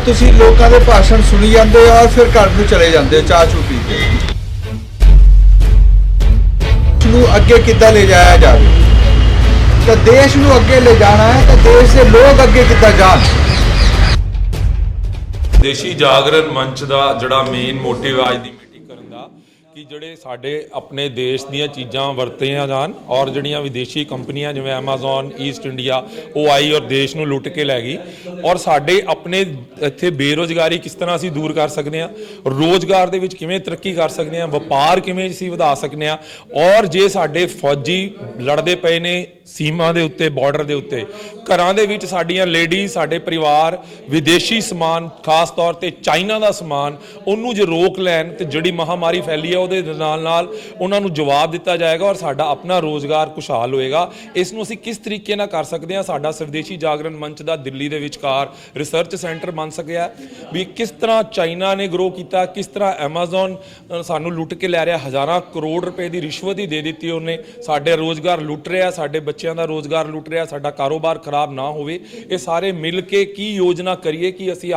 ਤੁਸੀਂ ਲੋਕਾਂ ਦੇ ਭਾਸ਼ਣ ਸੁਣੀ ਜਾਂਦੇ ਹੋ ਔਰ ਫਿਰ ਘਰ ਨੂੰ ਚਲੇ ਜਾਂਦੇ ਹੋ ਚਾਹ ਚੂ ਪੀ ਕੇ। ਨੂੰ ਅੱਗੇ ਕਿੱਦਾਂ ਲੈ ਜਾਇਆ ਜਾਵੇ ਤਾਂ ਦੇਸ਼ ਨੂੰ ਅੱਗੇ ਲੈ ਜਾਣਾ ਹੈ ਤਾਂ ਦੇਸ਼ ਦੇ ਲੋਕ ਅੱਗੇ ਕਿੱਦਾਂ ਜਾਣ। ਦੇਸ਼ੀ ਜਾਗਰਣ ਮੰਚ ਦਾ ਜਿਹੜਾ ਮੇਨ ਮੋਟਿਵ ਅੱਜ ਦੀ ਮੀਟਿੰਗ ਕਰਨ ਦਾ ਕਿ ਜਿਹੜੇ ਸਾਡੇ ਆਪਣੇ ਦੇਸ਼ ਦੀਆਂ ਚੀਜ਼ਾਂ ਵਰਤੀਆਂ ਜਾਣ ਔਰ ਜਿਹੜੀਆਂ ਵਿਦੇਸ਼ੀ ਕੰਪਨੀਆਂ ਜਿਵੇਂ ਐਮਾਜ਼ਨ ਈਸਟ ਇੰਡੀਆ ਉਹ ਆਈ ਔਰ ਦੇਸ਼ ਨੂੰ ਲੁੱਟ ਕੇ ਲੈ ਗਈ ਔਰ ਸਾਡੇ ਆਪਣੇ ਇੱਥੇ ਬੇਰੁਜ਼ਗਾਰੀ ਕਿਸ ਤਰ੍ਹਾਂ ਅਸੀਂ ਦੂਰ ਕਰ ਸਕਦੇ ਹਾਂ, ਰੋਜ਼ਗਾਰ ਦੇ ਵਿੱਚ ਕਿਵੇਂ ਤਰੱਕੀ ਕਰ ਸਕਦੇ ਹਾਂ, ਵਪਾਰ ਕਿਵੇਂ ਅਸੀਂ ਵਧਾ ਸਕਦੇ ਹਾਂ ਔਰ ਜੇ ਸਾਡੇ ਫੌਜੀ ਲੜਦੇ ਪਏ ਨੇ ਸੀਮਾ ਦੇ ਉੱਤੇ ਬਾਰਡਰ ਦੇ ਉੱਤੇ ਘਰਾਂ ਦੇ ਵਿੱਚ ਸਾਡੀਆਂ ਲੇਡੀ ਸਾਡੇ ਪਰਿਵਾਰ ਵਿਦੇਸ਼ੀ ਸਮਾਨ ਖਾਸ ਤੌਰ ਤੇ ਚਾਈਨਾ ਦਾ ਸਮਾਨ ਉਹਨੂੰ ਜੇ ਰੋਕ ਲੈਣ ਤੇ ਜਿਹੜੀ ਮਹਾਮਾਰੀ ਫੈਲੀ ਹੈ ਉਹਦੇ ਨਾਲ ਨਾਲ ਉਹਨਾਂ ਨੂੰ ਜਵਾਬ ਦਿੱਤਾ ਜਾਏਗਾ ਔਰ ਸਾਡਾ ਆਪਣਾ ਰੋਜ਼ਗਾਰ ਖੁਸ਼ਹਾਲ ਹੋਏਗਾ। ਇਸ ਨੂੰ ਅਸੀਂ ਕਿਸ ਤਰੀਕੇ ਨਾਲ ਕਰ ਸਕਦੇ ਹਾਂ, ਸਾਡਾ ਸਵਦੇਸ਼ੀ ਜਾਗਰਣ ਮੰਚ ਦਾ ਦਿੱਲੀ ਦੇ ਵਿਚਕਾਰ ਰਿਸਰਚ ਸੈਂਟਰ ਬਣ ਸਕਿਆ ਵੀ ਕਿਸ ਤਰ੍ਹਾਂ ਚਾਈਨਾ ਨੇ ਗਰੋ ਕੀਤਾ, ਕਿਸ ਤਰ੍ਹਾਂ ਐਮਾਜ਼ਨ ਸਾਨੂੰ ਲੁੱਟ ਕੇ ਲੈ ਰਿਹਾ, ਹਜ਼ਾਰਾਂ ਕਰੋੜ ਰੁਪਏ ਦੀ ਰਿਸ਼ਵਤ ਹੀ ਦੇ ਦਿੱਤੀ ਉਹਨੇ, ਸਾਡੇ ਰੋਜ਼ਗਾਰ ਲੁੱਟ ਰਿਹਾ, ਸਾਡੇ ਬੱਚਿਆਂ ਦਾ ਰੋਜ਼ਗਾਰ ਲੁੱਟ ਰਿਹਾ, ਸਾਡਾ ਕਾਰੋਬਾਰ ਖਰਾਬ ਨਾ ਹੋਵੇ। ਇਹ ਸਾਰੇ ਮਿਲ ਕੇ ਕੀ ਯੋਜਨਾ ਕਰੀਏ ਕਿ ਅਸੀਂ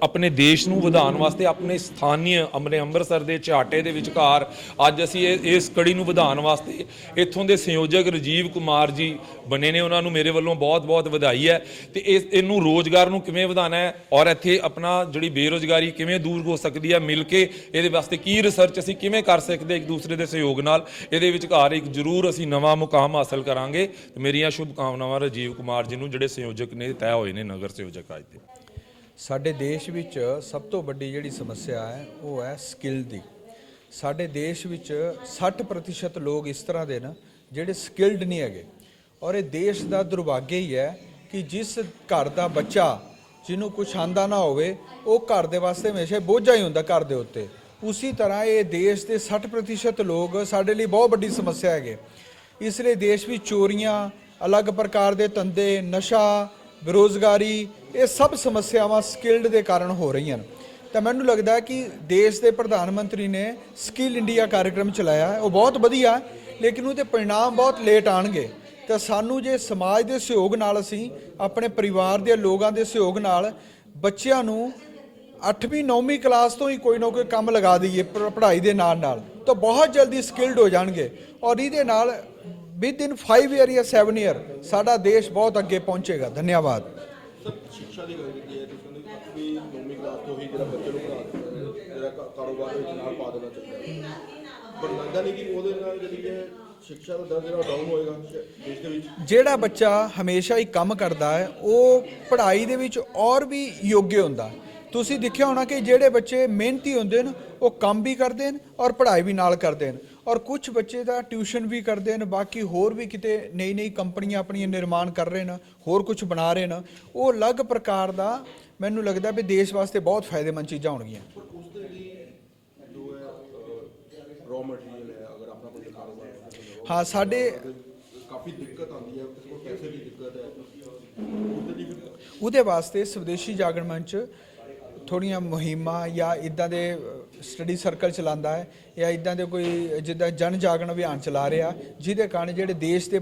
ਆਪਣੇ ਦੇਸ਼ ਨੂੰ ਵਧਾਉਣ ਵਾਸਤੇ ਆਪਣੇ ਸਥਾਨੀ ਆਪਣੇ ਅੰਮ੍ਰਿਤਸਰ ਦੇ ਝਾਟੇ ਦੇ ਵਿਚਕਾਰ ਅੱਜ ਅਸੀਂ ਇਸ ਕੜੀ ਨੂੰ ਵਧਾਉਣ ਵਾਸਤੇ ਇੱਥੋਂ ਦੇ ਸੰਯੋਜਕ ਰਾਜੀਵ ਕੁਮਾਰ ਜੀ ਬਣੇ ਨੇ, ਉਹਨਾਂ ਨੂੰ ਮੇਰੇ ਵੱਲੋਂ ਬਹੁਤ-ਬਹੁਤ ਵਧਾਈ ਹੈ। ਤੇ ਇਹਨੂੰ ਰੋਜ਼ਗਾਰ ਨੂੰ ਕਿਵੇਂ ਵਧਾਉਣਾ ਹੈ ਔਰ ਇੱਥੇ ਆਪਣਾ ਜਿਹੜੀ ਬੇਰੁਜ਼ਗਾਰੀ ਕਿਵੇਂ ਦੂਰ ਹੋ ਸਕਦੀ ਹੈ, ਮਿਲ ਕੇ ਇਹਦੇ ਵਾਸਤੇ ਕੀ ਰਿਸਰਚ ਅਸੀਂ ਕਿਵੇਂ ਕਰ ਸਕਦੇ ਇੱਕ ਦੂਸਰੇ ਦੇ ਸਹਿਯੋਗ ਨਾਲ, ਇਹਦੇ ਵਿਚਕਾਰ ਇੱਕ ਜ਼ਰੂਰ ਅਸੀਂ ਨਵਾਂ ਮੁਕਾਮ ਹਾਸਲ ਕਰਾਂਗੇ। ਮੇਰੀਆਂ ਸ਼ੁਭ ਕਾਮਨਾਵਾਂ ਰਾਜੀਵ ਕੁਮਾਰ ਜੀ ਨੂੰ ਜਿਹੜੇ ਸੰਯੋਜਕ ਨੇ ਤੈਅ ਹੋਏ ਨੇ ਨਗਰ ਸੰਯੋਜਕ ਅੱਜ ਦੇ। ਸਾਡੇ ਦੇਸ਼ ਵਿੱਚ ਸਭ ਤੋਂ ਵੱਡੀ ਜਿਹੜੀ ਸਮੱਸਿਆ ਹੈ ਉਹ ਹੈ ਸਕਿੱਲ ਦੀ। ਸਾਡੇ ਦੇਸ਼ ਵਿੱਚ 60% ਲੋਕ ਇਸ ਤਰ੍ਹਾਂ ਦੇ ਨੇ ਜਿਹੜੇ ਸਕਿਲਡ ਨਹੀਂ ਹੈਗੇ ਔਰ ਇਹ ਦੇਸ਼ ਦਾ ਦੁਰਭਾਗਿਆ ਹੀ ਹੈ ਕਿ ਜਿਸ ਘਰ ਦਾ ਬੱਚਾ ਜਿਹਨੂੰ ਕੁਛ ਆਂਦਾ ਨਾ ਹੋਵੇ ਉਹ ਘਰ ਦੇ ਵਾਸਤੇ ਹਮੇਸ਼ਾ ਬੋਝਾ ਹੀ ਹੁੰਦਾ ਘਰ ਦੇ ਉੱਤੇ। ਉਸੇ ਤਰ੍ਹਾਂ ਇਹ ਦੇਸ਼ ਦੇ 60% ਲੋਕ ਸਾਡੇ ਲਈ ਬਹੁਤ ਵੱਡੀ ਸਮੱਸਿਆ ਹੈਗੇ। ਇਸ ਲਈ ਦੇਸ਼ ਵਿੱਚ ਚੋਰੀਆਂ, ਅਲੱਗ ਪ੍ਰਕਾਰ ਦੇ ਧੰਦੇ, ਨਸ਼ਾ, ਬੇਰੁਜ਼ਗਾਰੀ, ਇਹ ਸਭ ਸਮੱਸਿਆਵਾਂ ਸਕਿਲਡ ਦੇ ਕਾਰਨ ਹੋ ਰਹੀਆਂ। ਤਾਂ ਮੈਨੂੰ ਲੱਗਦਾ ਹੈ ਕਿ ਦੇਸ਼ ਦੇ ਪ੍ਰਧਾਨ ਮੰਤਰੀ ਨੇ ਸਕਿੱਲ ਇੰਡੀਆ ਕਾਰਜਕ੍ਰਮ ਚਲਾਇਆ ਹੈ, ਉਹ ਬਹੁਤ ਵਧੀਆ, ਲੇਕਿਨ ਉਹਦੇ ਪਰਿਣਾਮ ਬਹੁਤ ਲੇਟ ਆਉਣਗੇ। ਤਾਂ ਸਾਨੂੰ ਜੇ ਸਮਾਜ ਦੇ ਸਹਿਯੋਗ ਨਾਲ ਅਸੀਂ ਆਪਣੇ ਪਰਿਵਾਰ ਦੇ ਲੋਕਾਂ ਦੇ ਸਹਿਯੋਗ ਨਾਲ ਬੱਚਿਆਂ ਨੂੰ 8ਵੀਂ 9ਵੀਂ ਕਲਾਸ ਤੋਂ ਹੀ ਕੋਈ ਨਾ ਕੋਈ ਕੰਮ ਲਗਾ ਦਈਏ ਪੜ੍ਹਾਈ ਦੇ ਨਾਲ ਨਾਲ, ਤਾਂ ਬਹੁਤ ਜਲਦੀ ਸਕਿਲਡ ਹੋ ਜਾਣਗੇ ਔਰ ਇਹਦੇ ਨਾਲ ਵਿਦਿਨ 5 ਈਅਰ ਜਾਂ 7 ਈਅਰ ਸਾਡਾ ਦੇਸ਼ ਬਹੁਤ ਅੱਗੇ ਪਹੁੰਚੇਗਾ। ਧੰਨਵਾਦ। ਸਰ, ਸਿੱਖਿਆ ਦੀ ਗੱਲ ਕੀਤੀ ਹੈ ਤੁਸੀਂ ਵੀ 9ਵੀਂ ਕਲਾਸ ਤੋਂ ਹੀ ਜਿਹੜਾ ਬੱਚੇ ਨੂੰ ਪੜ੍ਹਾ ਦੇਣਾ, ਜਿਹੜਾ ਕਾਰੋਬਾਰ ਵਿੱਚ ਨਾਲ ਪਾ ਦੇਣਾ ਚਾਹੀਦਾ, ਪਰ ਲੱਗਦਾ ਨਹੀਂ ਕਿ ਉਹਦੇ ਨਾਲ ਜਿਹੜੀ ਹੈ ਸਿੱਖਿਆ ਦਾ ਦਰ ਜਿਹੜਾ ਡਾਊਨ ਹੋਏਗਾ ਦੇਸ਼ ਦੇ ਵਿੱਚ। ਜਿਹੜਾ ਬੱਚਾ ਹਮੇਸ਼ਾ ਹੀ ਕੰਮ ਕਰਦਾ ਹੈ ਉਹ ਪੜ੍ਹਾਈ ਦੇ ਵਿੱਚ ਔਰ ਵੀ ਯੋਗ ਹੁੰਦਾ। ਤੁਸੀਂ ਦੇਖਿਆ ਹੋਣਾ ਕਿ ਜਿਹੜੇ ਬੱਚੇ ਮਿਹਨਤੀ ਹੁੰਦੇ ਨੇ ਉਹ ਕੰਮ ਵੀ ਕਰਦੇ ਨੇ ਔਰ ਪੜ੍ਹਾਈ ਵੀ ਨਾਲ ਕਰਦੇ ਨੇ ਔਰ ਕੁਝ ਬੱਚੇ ਤਾਂ ਟਿਊਸ਼ਨ ਵੀ ਕਰਦੇ ਨੇ, ਬਾਕੀ ਹੋਰ ਵੀ ਕਿਤੇ ਨਈ ਕੰਪਨੀਆਂ ਆਪਣੀਆਂ ਨਿਰਮਾਣ ਕਰ ਰਹੇ ਨੇ, ਹੋਰ ਕੁਝ ਬਣਾ ਰਹੇ ਨੇ। ਉਹ ਅਲੱਗ ਪ੍ਰਕਾਰ ਦਾ ਮੈਨੂੰ ਲੱਗਦਾ ਵੀ ਦੇਸ਼ ਵਾਸਤੇ ਬਹੁਤ ਫਾਇਦੇਮੰਦ ਚੀਜ਼ਾਂ ਹੋਣਗੀਆਂ। ਉਸ ਦੇ ਲਈ ਜੋ ਹੈ ਰॉ ਮਟੀਰੀਅਲ ਹੈ, ਅਗਰ ਆਪਣਾ ਕੋਈ ਕਾਰੋਬਾਰ ਹਾਂ, ਸਾਡੇ ਕਾਫੀ ਦਿੱਕਤ ਆਉਂਦੀ ਹੈ, ਕਿਸੇ ਕੋਲ ਪੈਸੇ ਦੀ ਦਿੱਕਤ ਹੈ, ਉਹਦੇ ਵਾਸਤੇ ਸਵਦੇਸ਼ੀ ਜਾਗਰਣ ਮੰਚ ਥੋੜ੍ਹੀਆਂ ਮੁਹਿੰਮਾਂ ਜਾਂ ਇੱਦਾਂ ਦੇ ਸਟੱਡੀ ਸਰਕਲ ਚਲਾਉਂਦਾ ਹੈ ਜਾਂ ਇੱਦਾਂ ਦੇ ਕੋਈ ਜਿੱਦਾਂ ਜਨ ਜਾਗਰਣ ਅਭਿਆਨ ਚਲਾ ਰਿਹਾ, ਜਿਹਦੇ ਕਾਰਨ ਜਿਹੜੇ ਦੇਸ਼ ਦੇ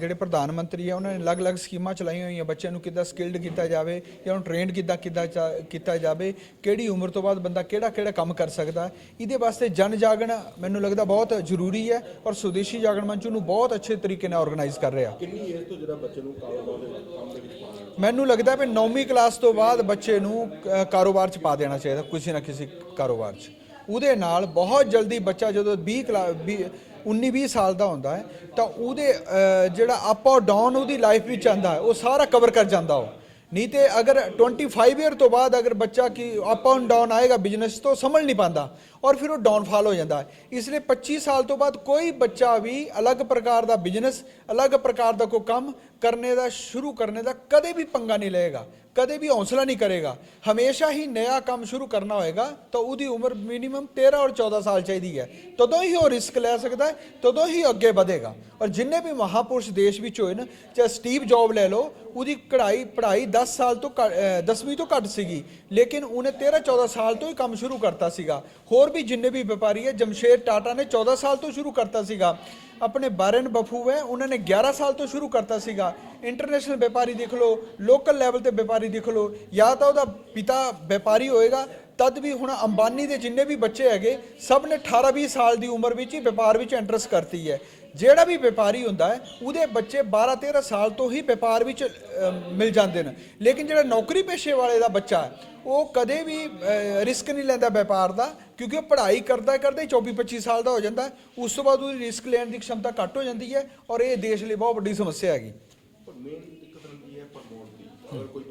ਜਿਹੜੇ ਪ੍ਰਧਾਨ ਮੰਤਰੀ ਆ ਉਹਨਾਂ ਨੇ ਅਲੱਗ-ਅਲੱਗ ਸਕੀਮਾਂ ਚਲਾਈਆਂ ਹੋਈਆਂ, ਬੱਚਿਆਂ ਨੂੰ ਕਿੱਦਾਂ ਸਕਿਲਡ ਕੀਤਾ ਜਾਵੇ ਜਾਂ ਉਹਨੂੰ ਟ੍ਰੇਨਡ ਕਿੱਦਾਂ ਕੀਤਾ ਜਾਵੇ, ਕਿਹੜੀ ਉਮਰ ਤੋਂ ਬਾਅਦ ਬੰਦਾ ਕਿਹੜਾ ਕੰਮ ਕਰ ਸਕਦਾ। ਇਹਦੇ ਵਾਸਤੇ ਜਨ ਜਾਗਰਣ ਮੈਨੂੰ ਲੱਗਦਾ ਬਹੁਤ ਜ਼ਰੂਰੀ ਹੈ ਔਰ ਸਵਦੇਸ਼ੀ ਜਾਗਰਣ ਮੰਚ ਨੂੰ ਬਹੁਤ ਅੱਛੇ ਤਰੀਕੇ ਨਾਲ ਆਰਗੇਨਾਈਜ਼ ਕਰ ਰਿਹਾ। ਕਿੰਨੀ ਏਜ ਤੋਂ ਜਿਹੜਾ ਬੱਚੇ ਨੂੰ ਕਾਰੋਬਾਰ ਦੇ ਕੰਮ ਦੇ ਵਿੱਚ ਪਾਉਣਾ? ਮੈਨੂੰ ਲੱਗਦਾ ਵੀ 9ਵੀਂ ਕਲਾਸ ਤੋਂ ਬਾਅਦ ਬੱਚੇ ਨੂੰ ਕਾਰੋਬਾਰ 'ਚ ਪਾ ਦੇਣਾ ਚਾਹੀਦਾ, ਕਿਸੇ ਨਾ ਕਿਸੇ ਕਾਰੋਬਾਰ 'ਚ। ਉਹਦੇ ਨਾਲ ਬਹੁਤ ਜਲਦੀ ਬੱਚਾ ਜਦੋਂ 19-20 ਸਾਲ ਦਾ ਹੁੰਦਾ ਹੈ ਤਾਂ ਉਹਦੇ ਜਿਹੜਾ ਅਪ ਔਰ ਡਾਊਨ ਉਹਦੀ ਲਾਈਫ ਵਿੱਚ ਆਉਂਦਾ ਹੈ ਉਹ ਸਾਰਾ ਕਵਰ ਕਰ ਜਾਂਦਾ ਉਹ। नहीं तो अगर 25 ईयर तो बाद अगर बच्चा की अप एंड डाउन आएगा बिजनेस तो समझ नहीं पाता और फिर वो डाउनफॉल हो जाता है। इसलिए 25 साल तो बाद कोई बच्चा भी अलग प्रकार का बिजनेस अलग प्रकार का कोई काम करने का शुरू करने का कदे भी पंगा नहीं लेगा, कदे भी हौसला नहीं करेगा। हमेशा ही नया काम शुरू करना होएगा तो उसकी उम्र मिनिमम 13 और 14 साल चाहिए है, तदों ही वो रिस्क ले सकता है, तदों ही अगे बढ़ेगा। और जिन्हें भी महापुरुष देश में होए ना, चाहे स्टीव जॉब ले लो, उसकी पढ़ाई 10 साल तो 10वीं तो घट सी, लेकिन उन्हें 13-14 साल तो ही काम शुरू करता सीगा। होर भी जिन्हें भी व्यापारी है, जमशेद टाटा ने 14 साल तो शुरू करता सीगा। अपने बारेन बफू है उन्होंने 11 साल तो शुरू करता सीगा। इंटरनेशनल व्यापारी देख लो, लोकल लैवल ते व्यापारी देख लो, या तो ਉਹਦਾ पिता व्यापारी होएगा तद भी हुण अंबानी ਦੇ जिन्ने भी बच्चे हैगे सब ने 18-20 साल की उम्र ਵਿੱਚ ਹੀ व्यापार ਵਿੱਚ एंट्रेंस करती है। ਜਿਹੜਾ भी व्यापारी ਹੁੰਦਾ ਹੈ ਉਹਦੇ ਬੱਚੇ 12-13 ਸਾਲ ਤੋਂ ਹੀ व्यापार ਵਿੱਚ ਮਿਲ ਜਾਂਦੇ ਨੇ। ਲੇਕਿਨ ਜਿਹੜਾ ਨੌਕਰੀ ਪੇਸ਼ੇ ਵਾਲੇ ਦਾ ਬੱਚਾ ਹੈ ਉਹ ਕਦੇ ਵੀ ਰਿਸਕ ਨਹੀਂ ਲੈਂਦਾ व्यापार ਦਾ, ਕਿਉਂਕਿ ਉਹ ਪੜ੍ਹਾਈ ਕਰਦਾ ਕਰਦੇ 24-25 ਸਾਲ ਦਾ ਹੋ ਜਾਂਦਾ, ਉਸ ਤੋਂ ਬਾਅਦ ਉਹਦੀ ਰਿਸਕ ਲੈਣ ਦੀ क्षमता ਘੱਟ ਹੋ ਜਾਂਦੀ ਹੈ ਔਰ ਇਹ ਦੇਸ਼ ਲਈ ਬਹੁਤ ਵੱਡੀ ਸਮੱਸਿਆ ਹੈਗੀ। ਪਰ ਮੇਨ ਦਿੱਕਤ ਰਹਿੰਦੀ ਹੈ ਪ੍ਰਮੋਟ ਦੀ। ਅਗਰ ਕੋਈ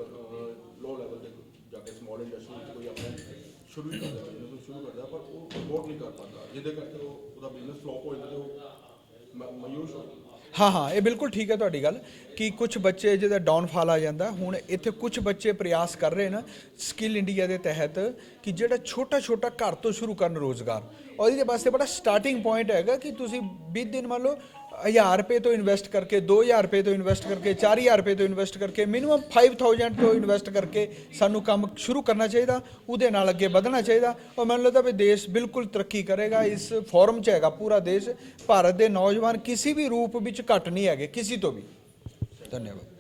ਲੋ ਲੈਵਲ ਤੇ ਜਾ ਕੇ ਸਮਾਲ ਇੰਡਸਟਰੀ ਕੋਈ ਆਪਣਾ ਸ਼ੁਰੂ ਹੀ ਕਰਦਾ, ਬਿਜ਼ਨਸ ਸ਼ੁਰੂ ਕਰਦਾ, ਪਰ ਉਹ ਪ੍ਰਮੋਟ ਨਹੀਂ ਕਰ ਪਾਉਂਦਾ, ਜਿਹਦੇ ਕਰਕੇ ਉਹਦਾ ਬਿਜ਼ਨਸ ਫਲॉप ਹੋ ਜਾਂਦਾ ਤੇ ਉਹ ਮਾਯੂਸ ਹੋ ਜਾਂਦਾ। हाँ हाँ, ये बिल्कुल ठीक है तुहाडी गल कि कुछ बच्चे जिहदा डाउनफॉल आ जाता। हुण इत्थे कुछ बच्चे प्रयास कर रहे हैं स्किल इंडिया के तहत कि जिहड़ा छोटा छोटा घर तो शुरू करन रोज़गार, और इहदे वास्ते बड़ा स्टार्टिंग पॉइंट हैगा कि तुसीं 20 दिन मान लो 1000 रुपये तो इन्वेस्ट करके, 2000 रुपये तो इन्वेस्ट करके, 4000 रुपये तो इन्वेस्ट करके, मिनिमम 5000 तो इन्वेस्ट करके सानू काम शुरू करना चाहिए, उहदे नाल अगे वधना चाहिए। और मैनूं लगदा भी देश बिल्कुल तरक्की करेगा। इस फोरम च हैगा पूरा देश, भारत के नौजवान किसी भी रूप विच घट नहीं हैगे किसी तो भी। धन्यवाद।